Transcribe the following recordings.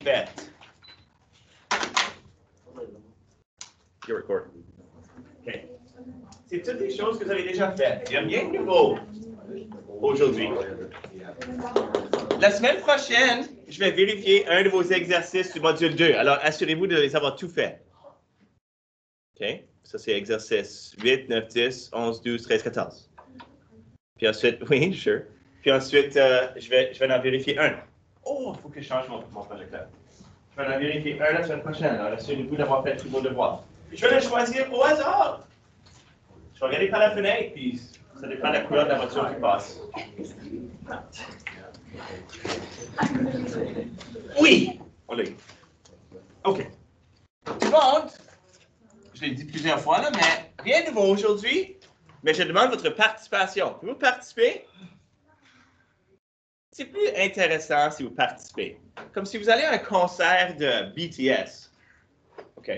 faites. You record. OK. C'est toutes des choses que vous avez déjà faites. Il n'y a rien de nouveau aujourd'hui. La semaine prochaine, je vais vérifier un de vos exercices du module 2. Alors, assurez-vous de les avoir tout faits. OK? Ça, c'est exercice 8, 9, 10, 11, 12, 13, 14. Puis ensuite, oui, sure. Puis ensuite, je vais en vérifier un. Oh, il faut que je change mon projecteur. Je vais en vérifier un la semaine prochaine. Alors, assurez-vous d'avoir fait tous vos devoirs. Puis je vais les choisir au hasard. Je vais regarder par la fenêtre, puis ça dépend de la couleur de la voiture qui passe. Oui! On l'a eu. OK. Tout le monde, je l'ai dit plusieurs fois, là, mais rien de nouveau aujourd'hui, mais je demande votre participation. Pouvez-vous participer? C'est plus intéressant si vous participez. Comme si vous allez à un concert de BTS. OK.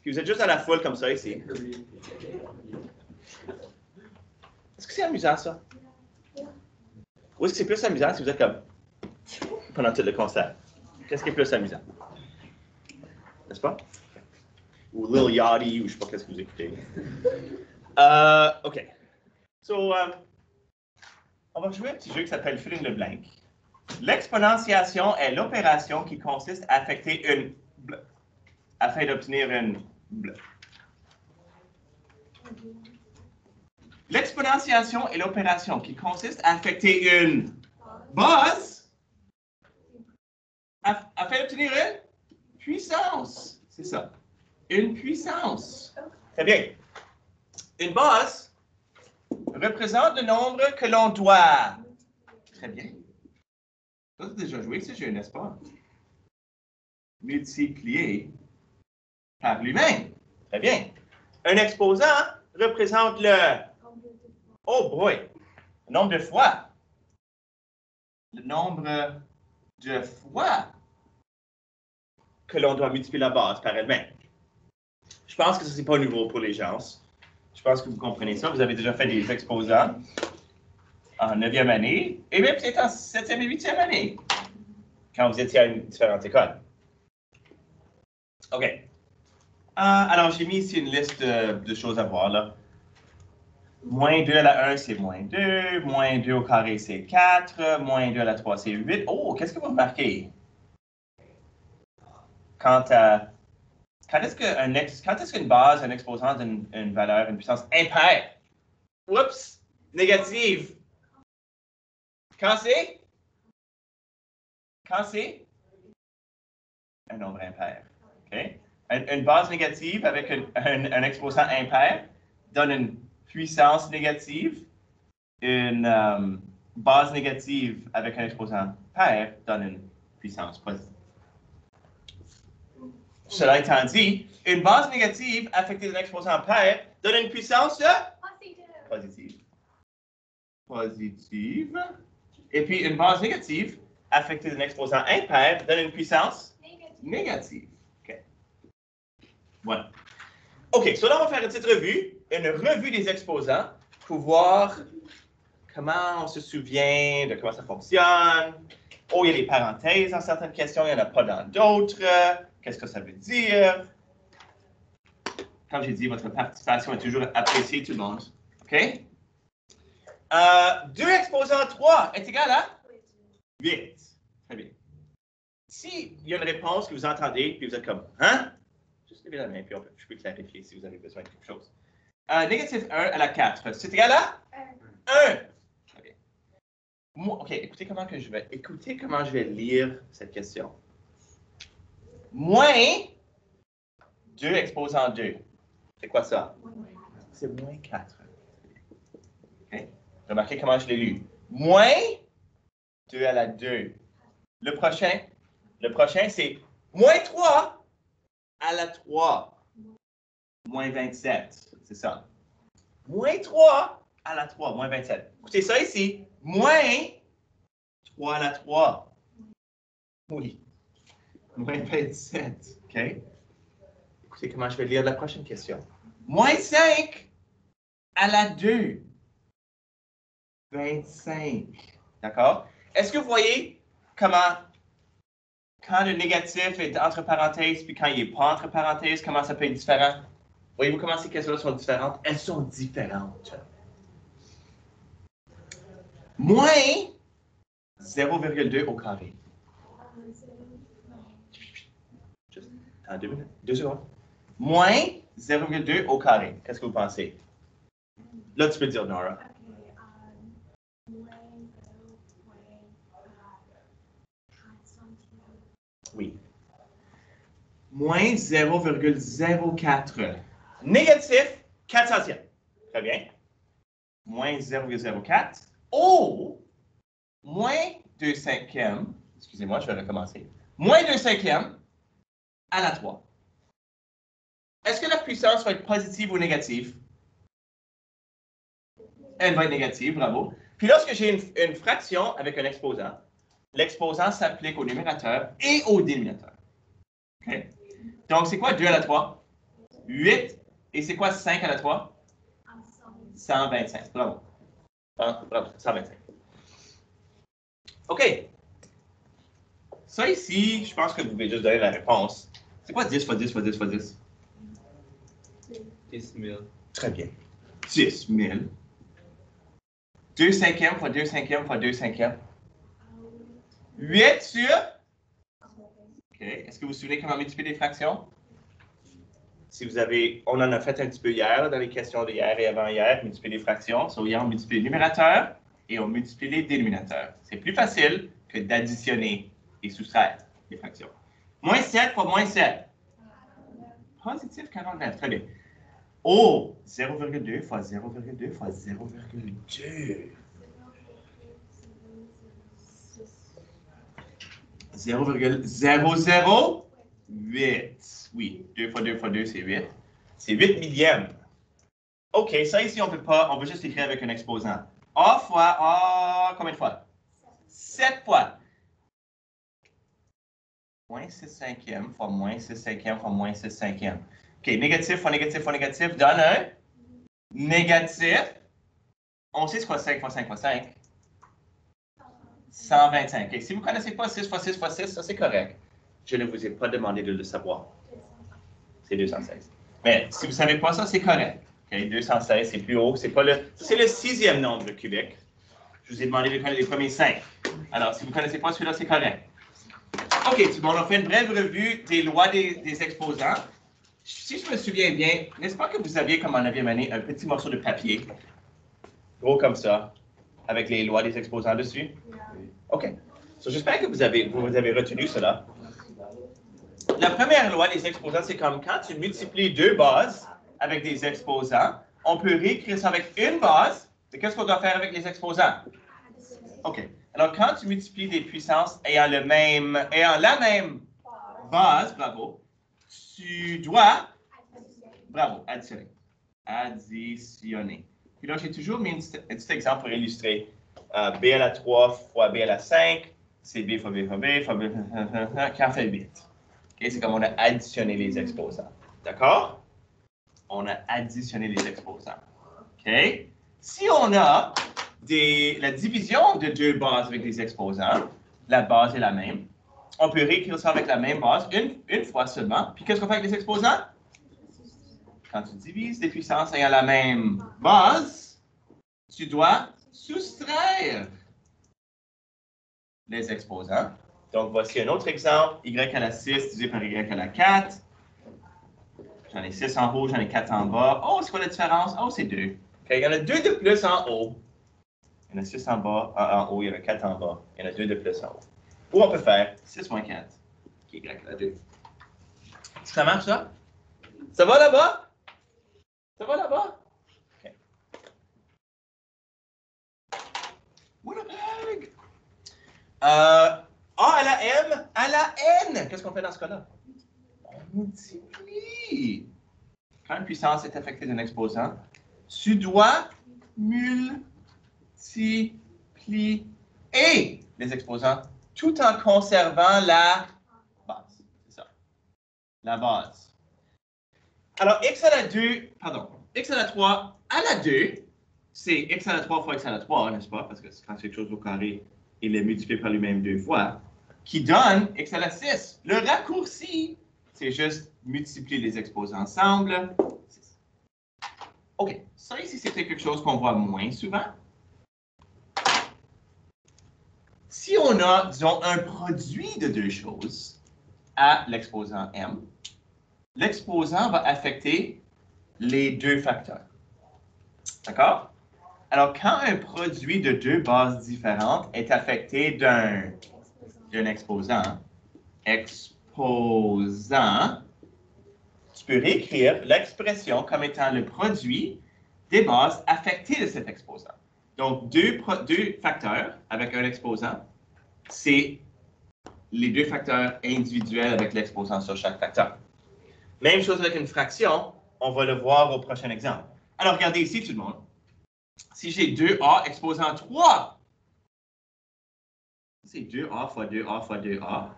Puis vous êtes juste à la foule comme ça ici. Est-ce que c'est amusant, ça? Ou est-ce que c'est plus amusant si vous êtes comme pendant tout le concert? Qu'est-ce qui est plus amusant? N'est-ce pas? Ou Lil Yachty, ou je ne sais pas qu'est-ce que vous écoutez. OK. So, on va jouer un petit jeu qui s'appelle Fill in the blank. L'exponentiation est l'opération qui consiste à affecter une afin d'obtenir une L'exponentiation est l'opération qui consiste à affecter une base afin d'obtenir une puissance. C'est ça. Une puissance. Très bien. Une base représente le nombre que l'on doit. Très bien. Tu as déjà joué ce jeu, n'est-ce pas? Multiplié par lui-même. Très bien. Un exposant représente le... Oh boy! Le nombre de fois. Le nombre de fois que l'on doit multiplier la base par elle-même. Je pense que ce n'est pas nouveau pour les gens. Je pense que vous comprenez ça. Vous avez déjà fait des exposants en 9e année et même peut-être en 7e et 8e année quand vous étiez à une différente école. OK. Alors, j'ai mis ici une liste de choses à voir, là. Moins 2 à la 1, c'est moins 2. Moins 2 au carré, c'est 4. Moins 2 à la 3, c'est 8. Oh, qu'est-ce que vous remarquez? Quand est-ce qu'une base, un exposant d'une valeur, une puissance impaire? Oups! Négative. Quand c'est? Quand c'est? Un nombre impair. OK? Une base négative avec un exposant impair donne une puissance négative. Une base négative avec un exposant pair donne une puissance positive. Cela étant dit, une base négative affectée d'un exposant pair donne une puissance positive. Positive. Et puis une base négative affectée d'un exposant impair donne une puissance négative. OK. Voilà. OK, so là, on va faire une petite revue des exposants pour voir comment on se souvient de comment ça fonctionne. Oh, il y a des parenthèses dans certaines questions, il n'y en a pas dans d'autres. Qu'est-ce que ça veut dire? Comme j'ai dit, votre participation est toujours appréciée, tout le monde. OK? 2 exposant 3 est égal à 8. Très bien. S'il y a une réponse que vous entendez, puis vous êtes comme, hein? Juste levez la main, puis je peux clarifier si vous avez besoin de quelque chose. Négatif 1 à la 4, c'est égal à 1. Très bien. OK, écoutez comment je vais lire cette question. Moins 2 exposant 2. C'est quoi ça? C'est moins 4. Okay. Remarquez comment je l'ai lu. Moins 2 à la 2. Le prochain, c'est moins 3 à la 3. Moins 27. C'est ça. Moins 3 à la 3. Moins 27. Écoutez ça ici. Moins 3 à la 3. Oui. Moins 27. OK? Écoutez comment je vais lire la prochaine question. Moins 5 à la 2. 25. D'accord? Est-ce que vous voyez comment Quand le négatif est entre parenthèses, puis quand il n'est pas entre parenthèses, comment ça peut être différent? Voyez-vous comment ces questions-là sont différentes? Elles sont différentes. Moins 0,2 au carré. Juste, en 2 minutes, 2 secondes. Moins 0,2 au carré. Qu'est-ce que vous pensez? Là, tu peux dire, Nora. Oui. Moins 0,04. Négatif, 4 centièmes. Très bien. Moins 0,04. Oh! Moins 2 cinquièmes. Excusez-moi, je vais recommencer. Moins 2 cinquièmes à la 3. Est-ce que la puissance va être positive ou négative? Elle va être négative, bravo. Puis lorsque j'ai une fraction avec un exposant, l'exposant s'applique au numérateur et au dénominateur. Okay? Donc, c'est quoi 2 à la 3? 8. Et c'est quoi 5 à la 3? 125. Bravo. Bravo, 125. OK. Ça ici, je pense que vous pouvez juste donner la réponse. C'est quoi 10 fois 10 fois 10 fois 10? 10 000. Très bien. 10 000. 2 cinquièmes fois 2 cinquièmes fois 2 cinquièmes. 8 sur? OK. Est-ce que vous vous souvenez comment multiplier des fractions? Si vous avez, on en a fait un petit peu hier, dans les questions d'hier et avant-hier, multiplier les fractions. So, hier, on multiplie les numérateurs et on multiplie les dénominateurs. C'est plus facile que d'additionner et soustraire les fractions. Moins 7 fois moins 7. Positif 49. Très bien. Oh, 0,2 fois 0,2 fois 0,2. 0,008. Oui, 2 fois 2 fois 2, c'est 8. C'est 8 millièmes. OK, ça ici, on ne peut pas, on peut juste écrire avec un exposant. A fois A, combien de fois? 7 fois. Moins 6 cinquièmes fois moins 6 cinquièmes fois moins 6 cinquièmes. OK, négatif fois négatif fois négatif donne un négatif. On sait ce quoi 5 fois 5 fois 5. 125. Okay. Si vous ne connaissez pas 6 fois 6 fois 6, ça c'est correct. Je ne vous ai pas demandé de le savoir. C'est 216. Mais si vous ne savez pas ça, c'est correct. Okay. 216, c'est plus haut. C'est pas le. C'est le 6e nombre cubique. Je vous ai demandé de connaître les premiers 5. Alors, si vous ne connaissez pas celui-là, c'est correct. OK, tout le monde, on fait une brève revue des lois des exposants. Si je me souviens bien, n'est-ce pas que vous aviez, comme en aviez amené, un petit morceau de papier, gros comme ça, avec les lois des exposants dessus? OK. So, j'espère que vous avez retenu cela. La première loi des exposants, c'est comme quand tu multiplies deux bases avec des exposants, on peut réécrire ça avec une base. Mais qu'est-ce qu'on doit faire avec les exposants? OK. Alors, quand tu multiplies des puissances ayant la même base, bravo, tu dois, bravo, additionner. Additionner. Puis là, j'ai toujours mis un petit exemple pour illustrer. B à la 3 fois B à la 5, c'est B fois B fois B fois B, qui en fait 8. Okay? C'est comme on a additionné les exposants. D'accord? On a additionné les exposants. OK? Si on a la division de deux bases avec des exposants, la base est la même, on peut réécrire ça avec la même base une fois seulement. Puis qu'est-ce qu'on fait avec les exposants? Quand tu divises des puissances ayant la même base, tu dois soustraire les exposants. Donc, voici un autre exemple. Y à la 6 divisé par Y à la 4. J'en ai 6 en haut, j'en ai 4 en bas. Oh, c'est quoi la différence? Oh, c'est 2. Okay, il y en a 2 de plus en haut. Il y en a 6 en bas, en haut, il y en a 4 en bas. Il y en a 2 de plus en haut. Ou on peut faire 6 moins 4, qui est Y à la 2. Ça marche, ça? Ça va là-bas? Ça va là-bas? OK. Winnipeg! A à la M à la N. Qu'est-ce qu'on fait dans ce cas-là? On multiplie. Quand une puissance est affectée d'un exposant, tu dois multiplier les exposants tout en conservant la base. C'est ça. La base. Alors, x à la 2, pardon, x à la 3 à la 2, c'est x à la 3 fois x à la 3, n'est-ce pas? Parce que quand c'est quelque chose au carré, il est multiplié par lui-même 2 fois. OK? qui donne x à la 6. Le raccourci, c'est juste multiplier les exposants ensemble. 6. OK, ça ici, c'est quelque chose qu'on voit moins souvent. Si on a, disons, un produit de deux choses à l'exposant m, l'exposant va affecter les deux facteurs. D'accord? Alors, quand un produit de deux bases différentes est affecté d'un exposant, tu peux réécrire l'expression comme étant le produit des bases affectées de cet exposant. Donc, deux facteurs avec un exposant, c'est les deux facteurs individuels avec l'exposant sur chaque facteur. Même chose avec une fraction, on va le voir au prochain exemple. Alors, regardez ici, tout le monde. Si j'ai 2a exposant 3, c'est 2a fois 2a fois 2a,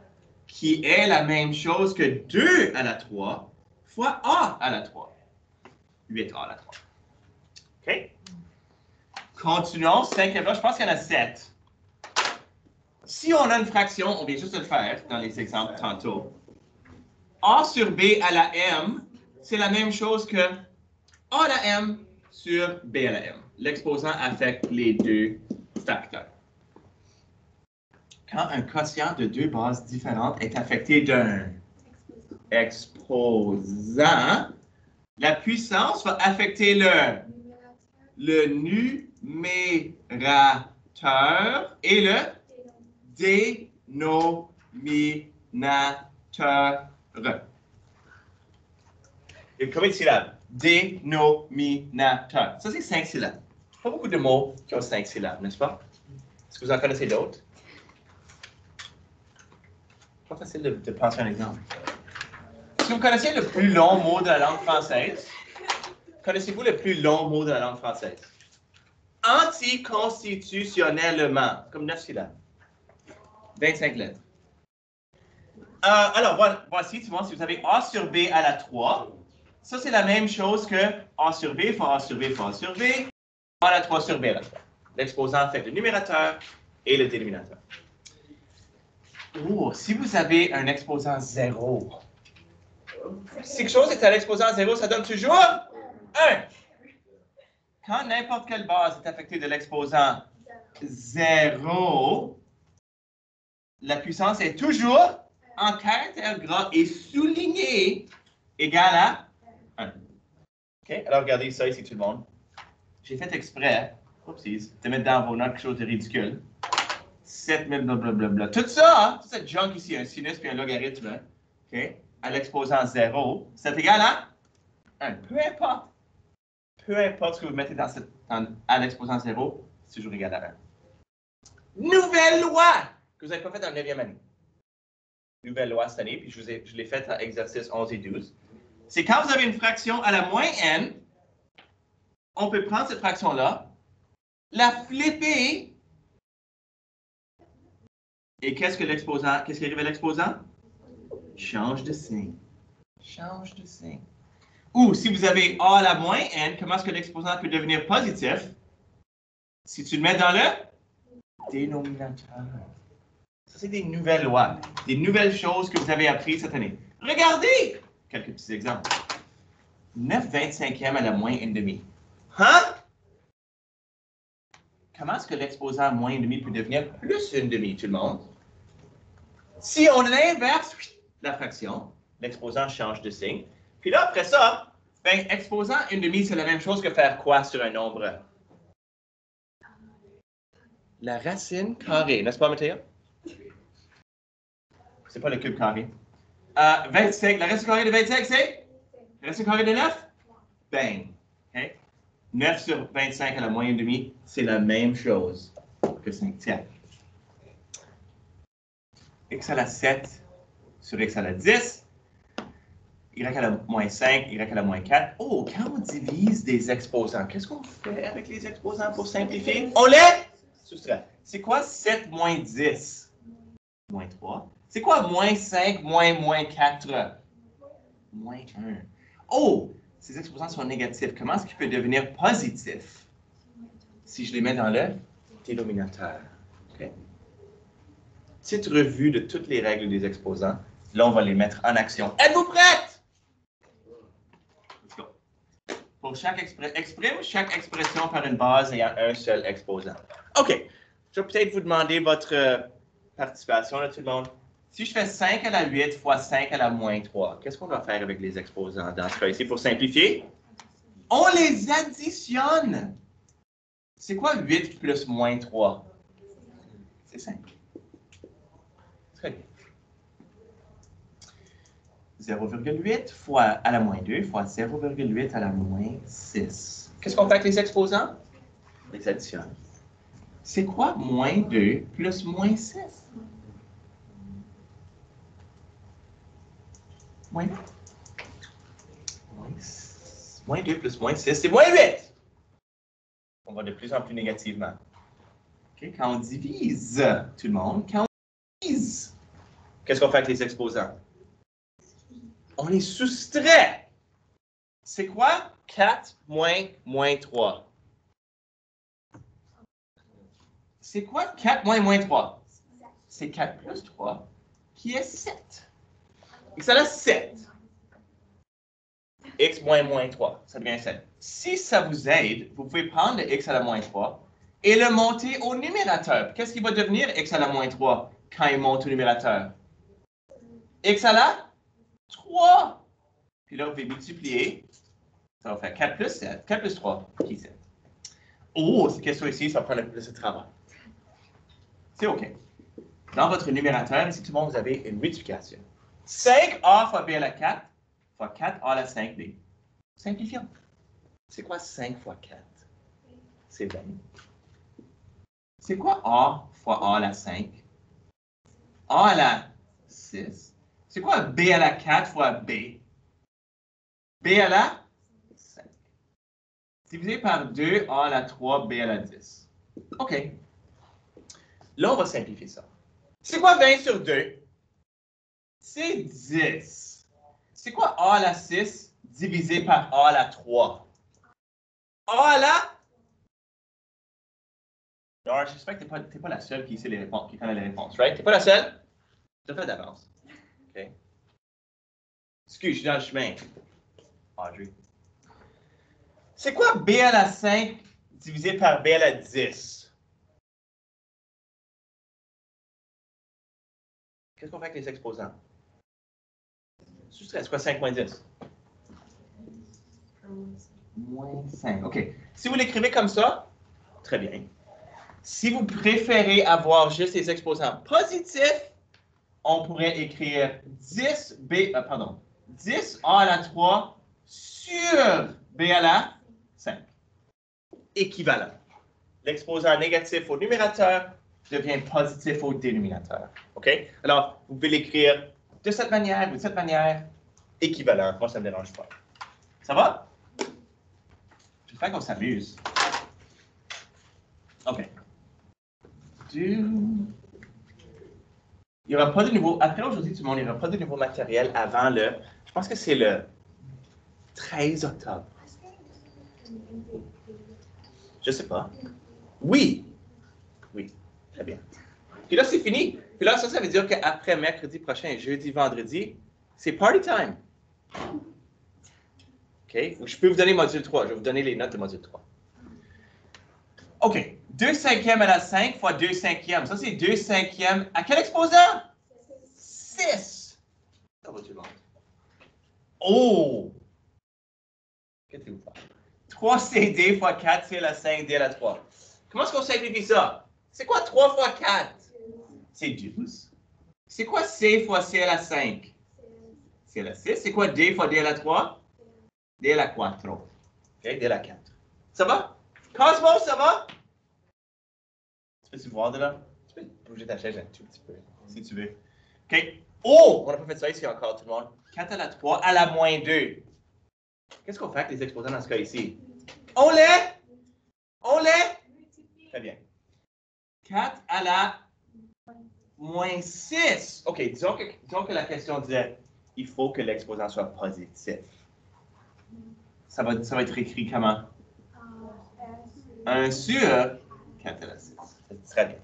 qui est la même chose que 2 à la 3 fois a à la 3. 8a à la 3. OK? Continuons, cinquième là, je pense qu'il y en a 7. Si on a une fraction, on vient juste de le faire dans les exemples tantôt. A sur B à la m, c'est la même chose que A à la m sur B à la m. L'exposant affecte les deux facteurs. Quand un quotient de deux bases différentes est affecté d'un exposant, la puissance va affecter le numérateur et le dénominateur. Et combien de syllabes? Dénominateur. Ça, c'est 5 syllabes. Pas beaucoup de mots qui ont 5 syllabes, n'est-ce pas? Est-ce que vous en connaissez d'autres? Pas facile de penser à un exemple. Est-ce que vous connaissez le plus long mot de la langue française? Connaissez-vous le plus long mot de la langue française? Anticonstitutionnellement, comme 9 syllabes. 25 lettres. Alors, voici, tu vois, si vous avez A sur B à la 3, ça, c'est la même chose que A sur B fois A sur B fois A sur B, A à la 3 sur B à la 3. L'exposant affecte le numérateur et le dénominateur. Oh, si vous avez un exposant 0, si quelque chose est à l'exposant 0, ça donne toujours 1. Quand n'importe quelle base est affectée de l'exposant 0, la puissance est toujours en caractère gras et souligné égale à 1. OK? Alors, regardez ça ici, tout le monde. J'ai fait exprès, de mettre dans vos notes quelque chose de ridicule. 7000 blablabla. Tout ça, toute cette junk ici, un sinus puis un logarithme, OK? À l'exposant 0, c'est égal à 1. Peu importe. Peu importe ce que vous mettez à l'exposant 0, c'est toujours égal à 1. Nouvelle loi que vous n'avez pas faite en 9e année. Nouvelle loi cette année, puis je l'ai faite à exercice 11 et 12. C'est quand vous avez une fraction à la moins n, on peut prendre cette fraction-là, la flipper, et qu'est-ce qui arrive à l'exposant? Change de signe. Change de signe. Ou si vous avez a à la moins n, comment est-ce que l'exposant peut devenir positif? Si tu le mets dans le dénominateur. Ça, c'est des nouvelles lois, des nouvelles choses que vous avez apprises cette année. Regardez! Quelques petits exemples. 9/25e à la moins 1/2. Hein? Comment est-ce que l'exposant moins 1/2 peut devenir plus 1/2, tout le monde? Si on inverse la fraction, l'exposant change de signe. Puis là, après ça, ben, exposant 1/2, c'est la même chose que faire quoi sur un nombre? La racine carrée, n'est-ce pas, Mathéa? C'est pas le cube carré. 25, la racine carrée de 25, c'est? La racine carrée de 9? Bang. Okay? 9 sur 25 à la moins 1/2, c'est la même chose que 5 tiers. X à la 7 sur x à la 10, y à la moins 5, y à la moins 4. Oh, quand on divise des exposants, qu'est-ce qu'on fait avec les exposants pour simplifier? On les soustrait. C'est quoi 7 moins 10? Moins 3. C'est quoi moins 5 moins 4? Moins 1. Oh! Ces exposants sont négatifs. Comment est-ce qu'ils peuvent devenir positifs? Si je les mets dans le dénominateur. Okay? petite revue de toutes les règles des exposants. Là, on va les mettre en action. Êtes-vous prêtes? Let's go. Pour chaque exprime chaque expression par une base ayant un seul exposant. OK. Je vais peut-être vous demander votre participation, là, tout le monde. Si je fais 5 à la 8 fois 5 à la moins 3, qu'est-ce qu'on doit faire avec les exposants dans ce cas ici pour simplifier? On les additionne. C'est quoi 8 plus moins 3? C'est 5. Très bien. 0,8 fois à la moins 2 fois 0,8 à la moins 6. Qu'est-ce qu'on fait avec les exposants? On les additionne. C'est quoi moins 2 plus moins 6? Moins 2. Moins 2 plus moins 6, c'est moins 8. On va de plus en plus négativement. Okay. Quand on divise, tout le monde, quand on divise, qu'est-ce qu'on fait avec les exposants? On les soustrait. C'est quoi? 4 moins 3. C'est quoi 4 moins 3? C'est 4 plus 3, qui est 7. Et ça a 7. X moins 3, ça devient 7. Si ça vous aide, vous pouvez prendre le x à la moins 3 et le monter au numérateur. Qu'est-ce qui va devenir x à la moins 3 quand il monte au numérateur? X à la 3. Puis là, vous pouvez multiplier. Ça va faire 4 plus 7. 4 plus 3, qui est 7. Oh, cette question ici, ça va prendre un peu plus de travail. C'est OK. Dans votre numérateur, ici, tout le monde, vous avez une multiplication. 5a fois b à la 4 fois 4a à la 5b. Simplifions. C'est quoi 5 fois 4? C'est 20. C'est quoi a fois a à la 5? A à la 6. C'est quoi b à la 4 fois b? B à la 5. Divisé par 2, a à la 3, b à la 10. OK. Là, on va simplifier ça. C'est quoi 20 sur 2? C'est 10. C'est quoi a à la 6 divisé par a à la 3? A à la... Alors, j'espère que tu n'es pas la seule qui sait les réponses, qui connaît les réponses, right? Tu n'es pas la seule? Je te fais d'avance. OK. Excuse, je suis dans le chemin. Audrey. C'est quoi b à la 5 divisé par b à la 10? Qu'est-ce qu'on fait avec les exposants? C'est quoi 5 moins 10? Moins 5. OK. Si vous l'écrivez comme ça, très bien. Si vous préférez avoir juste les exposants positifs, on pourrait écrire 10a à la 3 sur b à la 5. Équivalent. L'exposant négatif au numérateur devient positif au dénominateur. OK? Alors, vous pouvez l'écrire de cette manière ou de cette manière, équivalent. Moi, ça ne me dérange pas. Ça va? J'espère qu'on s'amuse. OK. Il n'y aura pas de nouveau, après aujourd'hui, tout le monde, il n'y aura pas de nouveau matériel avant le, je pense que c'est le 13 octobre. Je sais pas. Oui. Oui, très bien. Puis là, c'est fini. Puis là, ça veut dire qu'après mercredi prochain, jeudi, vendredi, c'est party time. OK? Je peux vous donner module 3. Je vais vous donner les notes de module 3. OK. 2 cinquièmes à la 5 fois 2 cinquièmes. Ça, c'est 2 cinquièmes. À quel exposant? 6. Ça va, tout le monde. Oh! Qu'est-ce que vous faites? 3 CD fois 4, c'est à la 5, D à la 3. Comment est-ce qu'on simplifie ça? C'est quoi 3 fois 4? C'est 12. C'est quoi C fois C à la 5? C à la 6. C'est quoi D fois D à la 3? D à la 4. OK? D à la 4. Ça va? Cosmo, ça va? Tu peux-tu voir de là? Tu peux bouger ta chaise un tout petit peu, si tu veux. OK. Oh! On n'a pas fait ça ici encore, tout le monde. 4 à la 3 à la moins 2. Qu'est-ce qu'on fait avec les exposants dans ce cas ici? On les? Très bien. 4 à la moins 6. OK, disons que la question disait il faut que l'exposant soit positif. Ça va être écrit comment? 1 sur 4 à la 6. Très bien.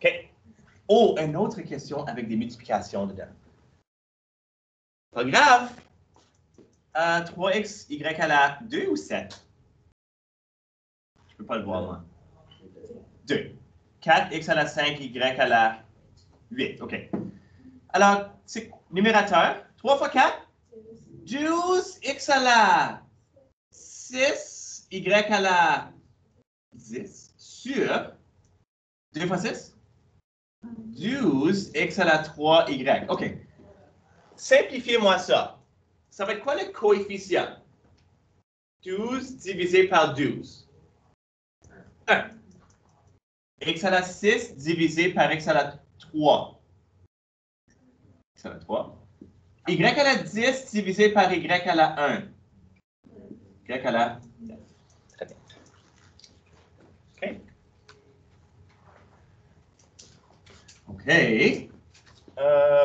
OK. Oh, une autre question avec des multiplications dedans. Pas grave. 3x, y à la 2 ou 7? Je ne peux pas le voir, moi. 2. 4x à la 5, y à la 8. OK. Alors, c'est numérateur. 3 fois 4? 12, x à la 6, y à la 10, sur 2 fois 6? 12, x à la 3, y. OK. Simplifiez-moi ça. Ça va être quoi le coefficient? 12 divisé par 12. 1. X à la 6 divisé par x à la 3. X à la 3. Y à la 10 divisé par y à la 1. Y à la 9. Très bien. OK. OK.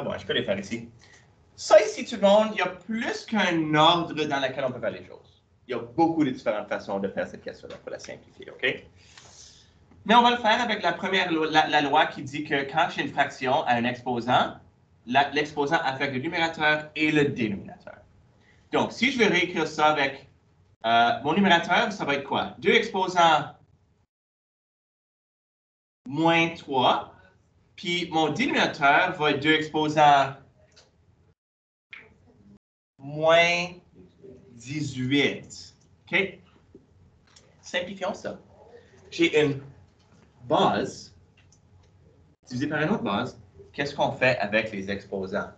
Bon, je peux les faire ici. Ça ici, tout le monde, il y a plus qu'un ordre dans lequel on peut faire les choses. Il y a beaucoup de différentes façons de faire cette question-là pour la simplifier, OK? Mais on va le faire avec la première la loi qui dit que quand j'ai une fraction à un exposant, l'exposant affecte le numérateur et le dénominateur. Donc, si je vais réécrire ça avec mon numérateur, ça va être quoi? 2 exposants moins 3, puis mon dénominateur va être 2 exposants moins 18. OK? Simplifions ça. J'ai une base divisée par une autre base. Qu'est-ce qu'on fait avec les exposants?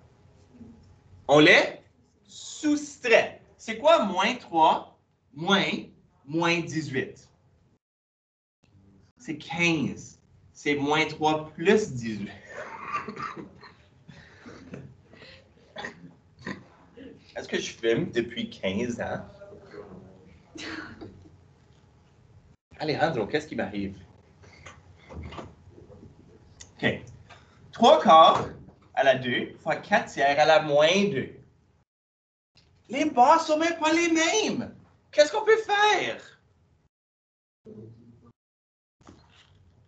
On les soustrait. C'est quoi moins 3 moins 18? C'est 15. C'est moins 3 plus 18. Est-ce que je filme depuis 15 ans? Alejandro, qu'est-ce qui m'arrive? OK. 3 quarts à la 2 fois 4 tiers à la moins 2. Les bases sont même pas les mêmes. Qu'est-ce qu'on peut faire?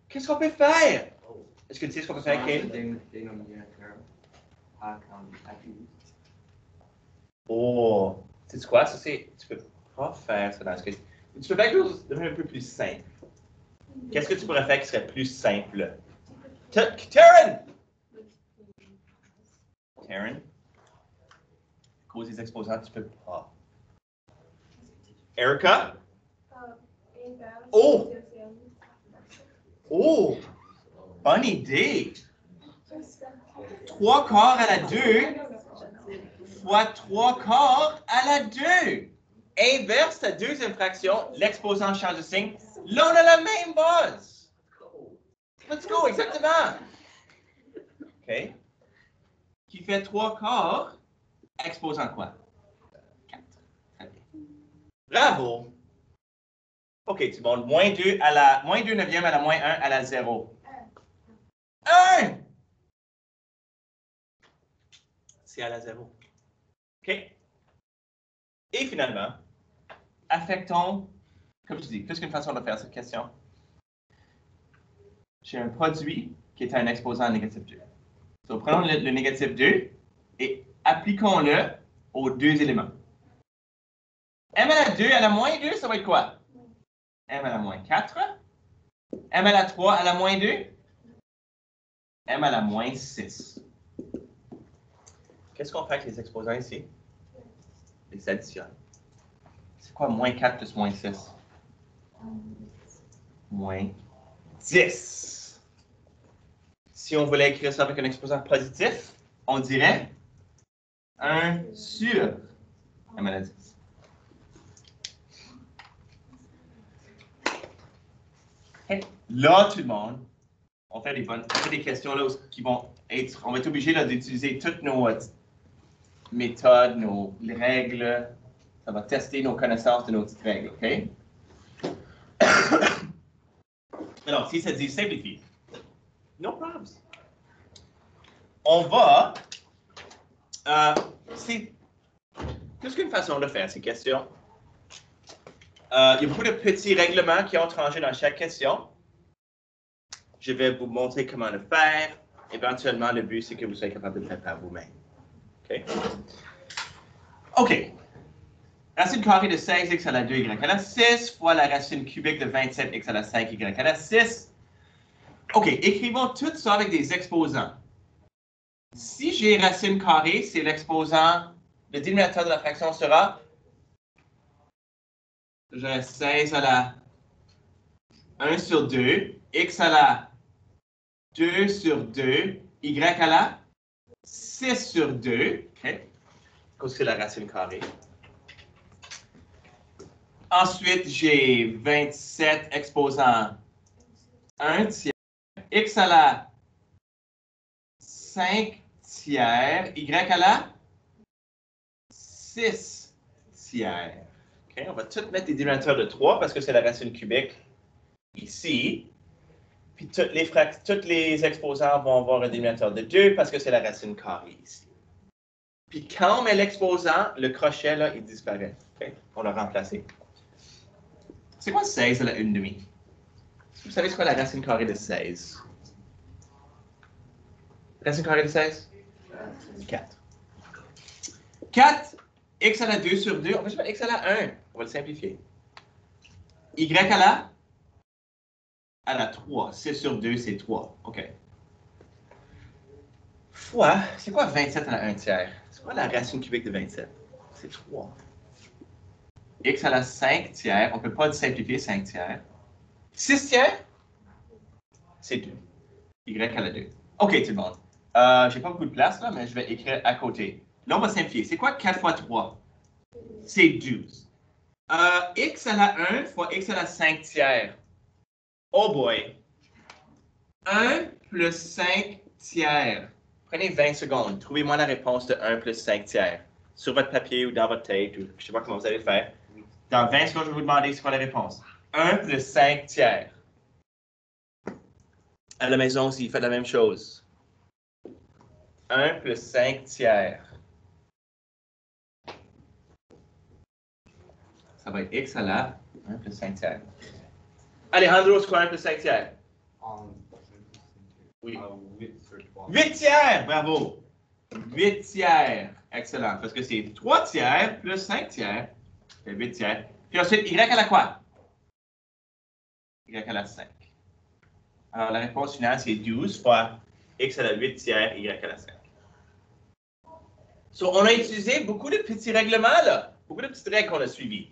Qu'est-ce qu'on peut faire? Est-ce que tu sais ce qu'on peut faire, Kate? Oh, sais-tu quoi? Ça, c'est. Tu peux pas faire ça dans ce cas. Tu peux faire quelque chose de un peu plus simple. Qu'est-ce que tu pourrais faire qui serait plus simple? Taryn! Taryn? Cause des exposants, tu peux pas. Erica? Oh! Oh! Bonne idée! 3 quarts à la 2 fois 3 quarts à la 2. Inverse ta deuxième fraction, l'exposant change de signe. Là, on a la même base. Let's go, exactement. OK. Qui fait 3 quarts, exposant quoi? 4. Très bien. Bravo. OK, tu montes moins 2 à la moins 2 neuvième à la moins 1 à la 0. 1! C'est à la 0. OK? Et finalement, affectons, comme je dis, plus qu'une façon de faire cette question. J'ai un produit qui est un exposant négatif 2. Donc, prenons le négatif 2 et appliquons-le aux deux éléments. M à la 2 à la moins 2, ça va être quoi? M à la moins 4. M à la 3 à la moins 2. M à la moins 6. Qu'est-ce qu'on fait avec les exposants ici? Les additionne. C'est quoi moins 4 plus moins 6? Moins 10. Si on voulait écrire ça avec un exposant positif, on dirait 1 sur M à la 10. Okay. Là, tout le monde, on fait des questions là qui vont être, on va être obligé d'utiliser toutes nos méthodes, nos règles. Ça va tester nos connaissances de nos petites règles, OK? Alors, si ça dit simplifier, no problems. On va, c'est plus qu'une façon de faire ces questions. Il y a beaucoup de petits règlements qui entrent en jeu dans chaque question. Je vais vous montrer comment le faire. Éventuellement, le but, c'est que vous soyez capable de le faire par vous-même. OK? OK. Racine carrée de 16x à la 2y à la 6 fois la racine cubique de 27x à la 5y à la 6. OK, écrivons tout ça avec des exposants. Si j'ai racine carrée, c'est l'exposant, le dénominateur de la fraction sera, j'ai 16 à la 1 sur 2, x à la 2 sur 2, y à la 6 sur 2, OK, parce que c'est la racine carrée. Ensuite, j'ai 27 exposant 1 tiers, x à la 5 tiers, y à la 6 tiers. Okay, on va tout mettre des dénominateurs de 3 parce que c'est la racine cubique ici. Puis tous les exposants vont avoir un dénominateur de 2 parce que c'est la racine carrée ici. Puis quand on met l'exposant, le crochet, là, il disparaît. Okay? On l'a remplacé. C'est quoi 16 à la 1/2? Vous savez c'est quoi la racine carrée de 16? Racine carrée de 16? 4. 4, x à la 2 sur 2, on va juste mettre x à la 1. On va le simplifier. Y à la 3. 6 sur 2, c'est 3. OK. Fois, c'est quoi 27 à la 1 tiers? C'est quoi la racine cubique de 27? C'est 3. X à la 5 tiers, on ne peut pas simplifier 5 tiers. 6 tiers? C'est 2. Y à la 2. OK, tout le monde. J'ai pas beaucoup de place, là, mais je vais écrire à côté. Là, on va simplifier. C'est quoi 4 fois 3? C'est 12. X à la 1 fois x à la 5 tiers. Oh boy! 1 plus 5 tiers. Prenez 20 secondes. Trouvez-moi la réponse de 1 plus 5 tiers. Sur votre papier ou dans votre tête, ou je ne sais pas comment vous allez le faire. Dans 20 secondes, je vais vous demander c'est quoi la réponse. 1 plus 5 tiers. À la maison aussi, faites la même chose. 1 plus 5 tiers. Ça va être x à la 1 plus 5 tiers. Alejandro, c'est quoi 1 plus 5 tiers? Oui. 8 tiers, bravo. 8 tiers, excellent. Parce que c'est 3 tiers plus 5 tiers. C'est 8 tiers. Puis ensuite, y à la quoi? Y à la 5. Alors, la réponse finale, c'est 12 fois x à la 8 tiers, y à la 5. So, on a utilisé beaucoup de petits règlements, là. Beaucoup de petites règles qu'on a suivies.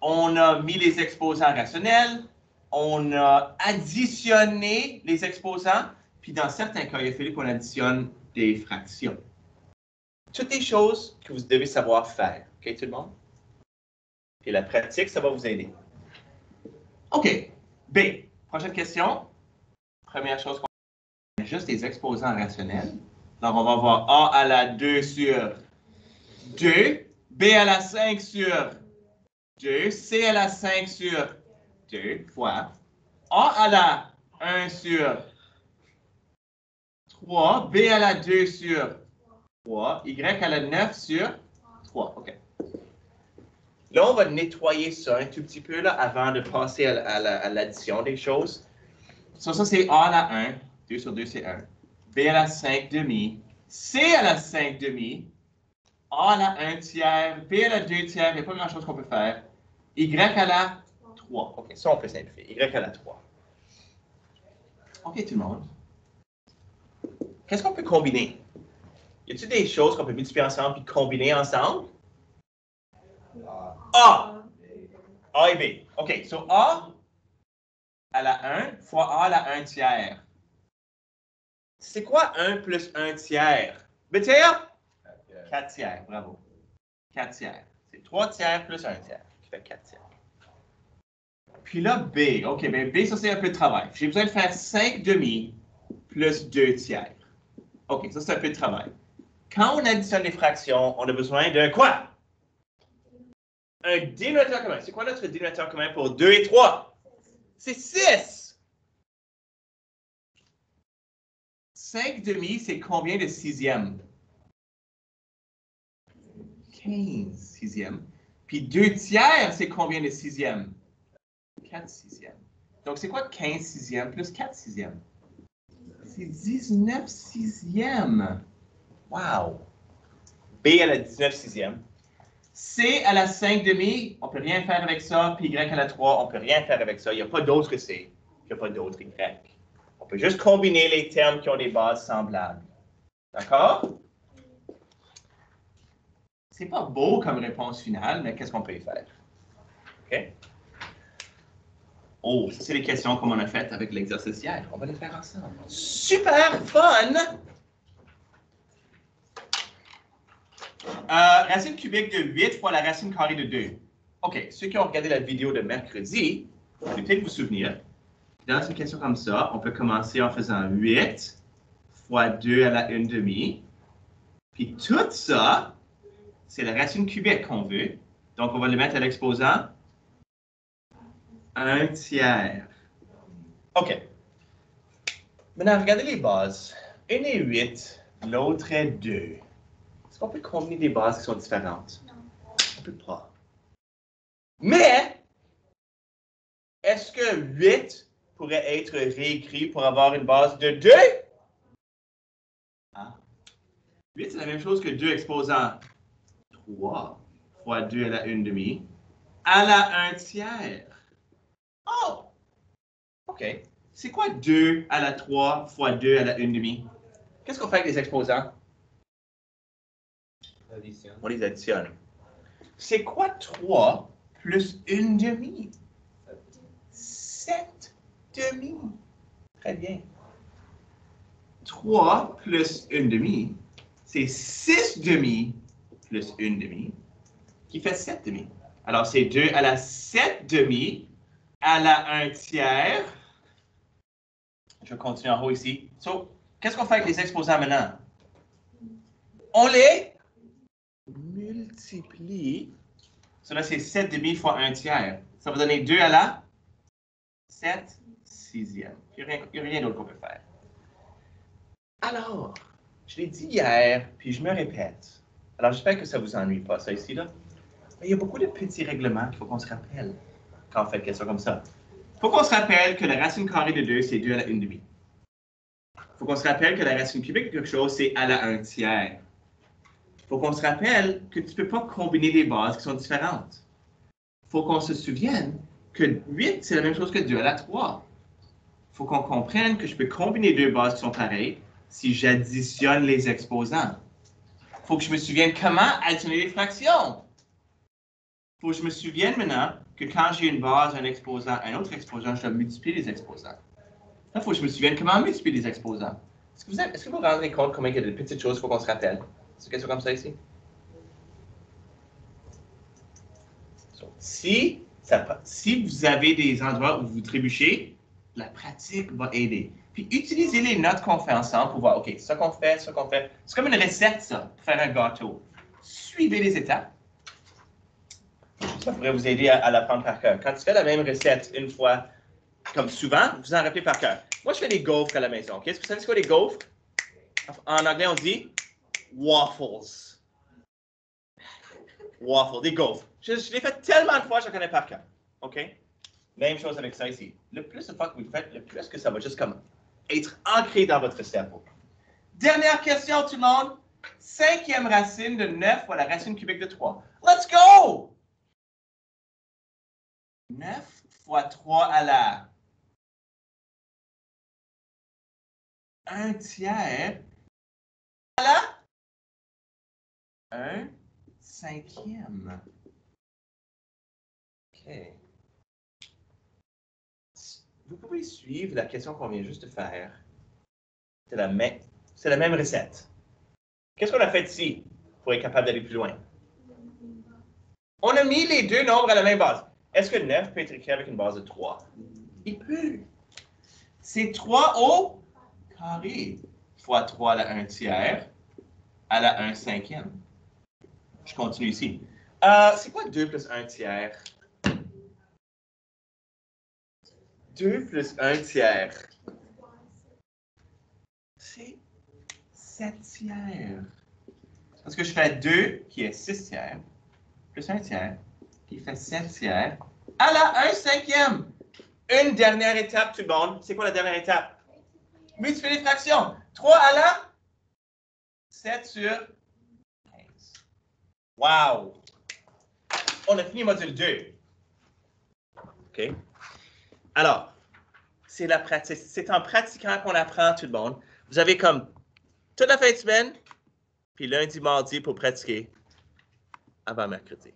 On a mis les exposants rationnels. On a additionné les exposants. Puis dans certains cas, il a fallu qu'on additionne des fractions. Toutes des choses que vous devez savoir faire. OK, tout le monde? Et la pratique, ça va vous aider. OK. B. Prochaine question. Première chose qu'on a, juste des exposants rationnels. Donc, on va voir A à la 2 sur 2, B à la 5 sur 2, C à la 5 sur 2 fois A à la 1 sur 3, B à la 2 sur 3, Y à la 9 sur 3. OK. Là, on va nettoyer ça un tout petit peu là, avant de passer à l'addition des choses. Ça c'est A à la 1, 2 sur 2 c'est 1. B à la 5 demi, C à la 5 demi, A à la 1 tiers, B à la 2 tiers, il n'y a pas grand-chose qu'on peut faire. Y à la 3. OK, ça on peut simplifier. Y à la 3. OK, tout le monde. Qu'est-ce qu'on peut combiner? Y a-t-il des choses qu'on peut multiplier ensemble puis combiner ensemble? A. A et B. OK, so A à la 1 fois A à la 1 tiers. C'est quoi 1 plus 1 tiers? Béthia? 4 tiers, bravo. 4 tiers. C'est 3 tiers plus 1 tiers qui fait 4 tiers. Puis là, B. OK, bien B, ça c'est un peu de travail. J'ai besoin de faire 5 demi plus 2 tiers. OK, ça c'est un peu de travail. Quand on additionne les fractions, on a besoin de quoi? Un dénominateur commun. C'est quoi notre dénominateur commun pour 2 et 3? C'est 6! 5 demi, c'est combien de sixièmes? 15 sixièmes. Puis 2 tiers, c'est combien de sixièmes? 4 sixièmes. Donc, c'est quoi 15 sixièmes plus 4 sixièmes? C'est 19 sixièmes. Wow! B à la 19 sixième. C à la 5 demi, on ne peut rien faire avec ça. Puis Y à la 3, on ne peut rien faire avec ça. Il n'y a pas d'autre C, il n'y a pas d'autre Y. On peut juste combiner les termes qui ont des bases semblables. D'accord? C'est pas beau comme réponse finale, mais qu'est-ce qu'on peut y faire? OK? Oh, ça, c'est les questions comme on a faites avec l'exercice hier. On va les faire ensemble. Super fun! Racine cubique de 8 fois la racine carrée de 2. OK, ceux qui ont regardé la vidéo de mercredi, vous allez peut-être vous souvenir. Dans une question comme ça, on peut commencer en faisant 8 fois 2 à la 1 demi. Puis tout ça, c'est la racine cubique qu'on veut. Donc, on va le mettre à l'exposant 1 tiers. OK. Maintenant, regardez les bases. Une est 8, l'autre est 2. Est-ce qu'on peut combiner des bases qui sont différentes? Non. On ne peut pas. Mais, est-ce que 8 pourrait être réécrit pour avoir une base de 2? Ah. 8, c'est la même chose que 2 exposant 3 fois 2 à la 1 demi à la 1 tiers. Oh! OK. C'est quoi 2 à la 3 fois 2 à la 1 demi? Qu'est-ce qu'on fait avec les exposants? Addition. On les additionne. C'est quoi 3 plus 1 demi? 7 demi. Très bien. 3 plus 1 demi, c'est 6 demi plus 1 demi, qui fait 7 demi. Alors, c'est 2 à la 7 demi à la 1 tiers. Je vais continuer en haut ici. So, qu'est-ce qu'on fait avec les exposants maintenant? On les multiplie. Cela, c'est 7 demi fois 1 tiers. Ça va donner 2 à la 7 sixième. Il n'y a rien d'autre qu'on peut faire. Alors, je l'ai dit hier, puis je me répète. Alors, j'espère que ça ne vous ennuie pas, ça ici, là. Mais il y a beaucoup de petits règlements qu'il faut qu'on se rappelle quand on fait une question comme ça. Il faut qu'on se rappelle que la racine carrée de 2, c'est 2 à la 1 demi. Il faut qu'on se rappelle que la racine cubique de quelque chose, c'est à la 1 tiers. Il faut qu'on se rappelle que tu ne peux pas combiner des bases qui sont différentes. Il faut qu'on se souvienne que 8, c'est la même chose que 2 à la 3. Il faut qu'on comprenne que je peux combiner deux bases qui sont pareilles si j'additionne les exposants. Il faut que je me souvienne comment additionner les fractions. Il faut que je me souvienne maintenant que quand j'ai une base, un exposant, un autre exposant, je dois multiplier les exposants. Là, il faut que je me souvienne comment multiplier les exposants. Est-ce que vous vous rendez compte comment il y a de petites choses qu'il faut qu'on se rappelle? C'est quelque chose comme ça ici? Si vous avez des endroits où vous trébuchez, la pratique va aider. Puis utilisez les notes qu'on fait ensemble pour voir, OK, ça qu'on fait, ça qu'on fait. C'est comme une recette, ça, pour faire un gâteau. Suivez les étapes. Ça pourrait vous aider à l'apprendre par cœur. Quand tu fais la même recette une fois, comme souvent, vous en rappelez par cœur. Moi, je fais des gaufres à la maison. OK? Est-ce que vous savez ce qu'est des gaufres? En anglais, on dit waffles. Waffles, des gaufres. Je l'ai fait tellement de fois, je la connais par cœur. OK? Même chose avec ça ici. Le plus de fois que vous le faites, le plus que ça va juste comme être ancré dans votre cerveau. Dernière question, tout le monde. 5e racine de 9 fois la racine cubique de 3. Let's go! 9 fois 3 à la 1 tiers à la 1 cinquième. OK. Vous pouvez suivre la question qu'on vient juste de faire. C'est la même recette. Qu'est-ce qu'on a fait ici pour être capable d'aller plus loin? On a mis les deux nombres à la même base. Est-ce que 9 peut être écrit avec une base de 3? Il peut. C'est 3 au carré fois 3 à la 1 tiers à la 1 cinquième. Je continue ici. C'est quoi 2 plus 1 tiers? 2 plus 1 tiers. C'est 7 tiers. Parce que je fais 2 qui est 6 tiers, plus 1 tiers, qui fait 7 tiers, à la 1 cinquième. Une dernière étape, tout le monde. C'est quoi la dernière étape? multiplier les fractions. 3 à la 7 sur 15. Wow! On a fini module 2. OK? Alors, c'est la pratique. C'est en pratiquant qu'on apprend tout le monde. Vous avez comme toute la fin de semaine, puis lundi, mardi pour pratiquer avant mercredi.